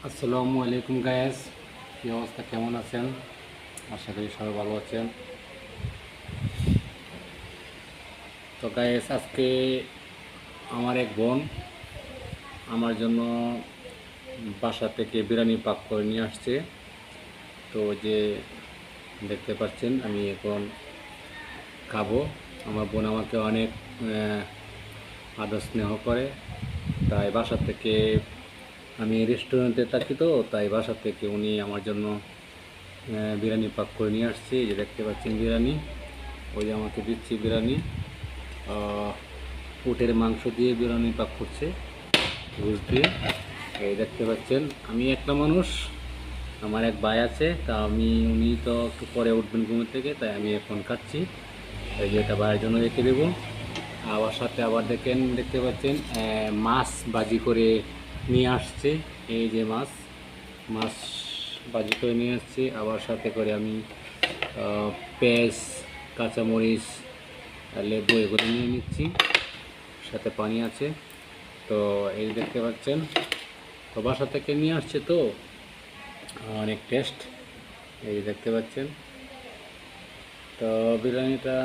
আসসালামু আলাইকুম গায়েস, কী অবস্থা, কেমন আছেন? আশা করি সবাই ভালো আছেন। তো গায়েস, আজকে আমার এক বোন আমার জন্য বাসা থেকে বিরিয়ানি পাক করে নিয়ে আসছে। তো যে দেখতে পাচ্ছেন, আমি এখন খাবো। আমার বোন আমাকে অনেক আদর স্নেহ করে, তাই বাসা থেকে, আমি রেস্টুরেন্টে থাকি, তো তাই বাসা থেকে উনি আমার জন্য বিরিয়ানি পাক করে নিয়ে আসছে। এই যে দেখতে পাচ্ছেন বিরিয়ানি, ওই যে আমাকে দিচ্ছি বিরিয়ানি। উটের মাংস দিয়ে বিরিয়ানি পাক করছে, ঘুষ দিয়ে। এই দেখতে পাচ্ছেন, আমি একটা মানুষ, আমার এক ভাই আছে, তা উনি তো একটু পরে উঠবেন ঘুম থেকে, তাই আমি এখন খাচ্ছি। এই যে এটা ভাইয়ের জন্য রেখে দেবো। আবার সাথে আবার দেখতে পাচ্ছেন মাছ ভাজি করে নিয়ে আসছে। এই যে মাছ মাছ ভাজি করে নিয়ে আসছে। আবার সাথে করে আমি পেঁয়াজ, কাঁচামরিচ, লেবু এগুলো নিয়ে নিচ্ছি, সাথে পানি আছে। তো এই দেখতে পাচ্ছেন, তো বাসা থেকে নিয়ে আসছে, তো অনেক টেস্ট। এই দেখতে পাচ্ছেন, তো বিরিয়ানিটা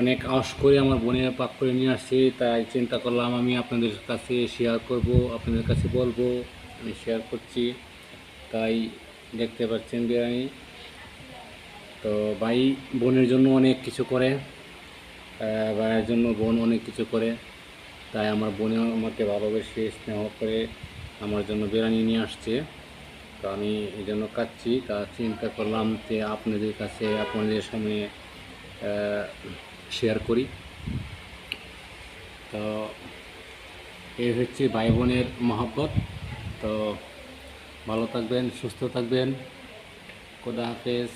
অনেক আশ করে আমার বোনের পাক করে নিয়ে আসছি, তাই চিন্তা করলাম আমি আপনাদের কাছে শেয়ার করব, আপনাদের কাছে বলবো, আমি শেয়ার করছি। তাই দেখতে পাচ্ছেন বিরিয়ানি। তো ভাই বোনের জন্য অনেক কিছু করে, ভাইয়ের জন্য বোন অনেক কিছু করে, তাই আমার বোনে আমাকে ভালোবেসে স্নেহ করে আমার জন্য বিরিয়ানি নিয়ে আসছে। তো আমি এই জন্য খাচ্ছি। তা চিন্তা করলাম যে আপনাদের কাছে, আপনাদের সামনে শেয়ার করি। তো এই হচ্ছে ভাই বোনের মহব্বত। তো ভালো থাকবেন, সুস্থ থাকবেন। খোদা হাফেজ।